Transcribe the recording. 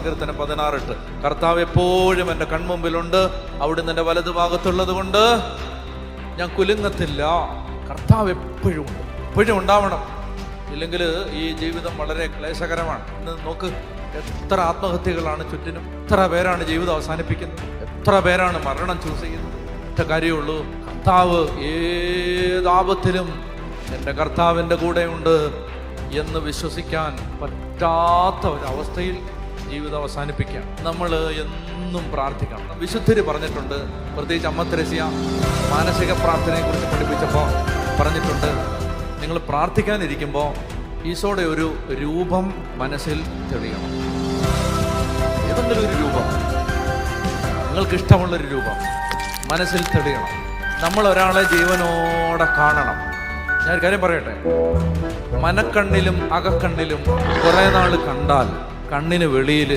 സങ്കീർത്തനം 16:8. കർത്താവ് എപ്പോഴും എൻ്റെ കൺമുമ്പിലുണ്ട്, അവിടുന്ന് എൻ്റെ വലതുഭാഗത്തുള്ളത് കൊണ്ട് ഞാൻ കുലുങ്ങത്തില്ല. കർത്താവ് എപ്പോഴും ഉണ്ട്, എപ്പോഴും ഉണ്ടാവണം. ഇല്ലെങ്കിൽ ഈ ജീവിതം വളരെ ക്ലേശകരമാണ്. ഇന്ന് നോക്ക്, എത്ര ആത്മഹത്യകളാണ് ചുറ്റിനും, എത്ര പേരാണ് ജീവിതം അവസാനിപ്പിക്കുന്നത്, എത്ര പേരാണ് മരണം ചൂസ് ചെയ്യുന്നത്. ഒറ്റ കാര്യമുള്ളൂ, കർത്താവ് ഏതാപത്തിലും എൻ്റെ കർത്താവിൻ്റെ കൂടെയുണ്ട് എന്ന് വിശ്വസിക്കാൻ പറ്റാത്ത ഒരവസ്ഥയിൽ ജീവിതം അവസാനിപ്പിക്കാം. നമ്മൾ എന്നും പ്രാർത്ഥിക്കണം. വിശുദ്ധര് പറഞ്ഞിട്ടുണ്ട്, പ്രത്യേകിച്ച് അമ്മ തെരേസ്യ മാനസിക പ്രാർത്ഥനയെക്കുറിച്ച് പഠിപ്പിച്ചപ്പോൾ പറഞ്ഞിട്ടുണ്ട്, നിങ്ങൾ പ്രാർത്ഥിക്കാനിരിക്കുമ്പോൾ ഈശോയുടെ ഒരു രൂപം മനസ്സിൽ തെളിയണം. ഏതെങ്കിലും ഒരു രൂപം, നിങ്ങൾക്കിഷ്ടമുള്ളൊരു രൂപം മനസ്സിൽ തെളിയണം. നമ്മൾ ഒരാളെ ജീവനോടെ കാണണം. ഞാൻ കാര്യം പറയട്ടെ, മനക്കണ്ണിലും അകക്കണ്ണിലും കുറെ നാൾ കണ്ടാൽ കണ്ണിന് വെളിയിൽ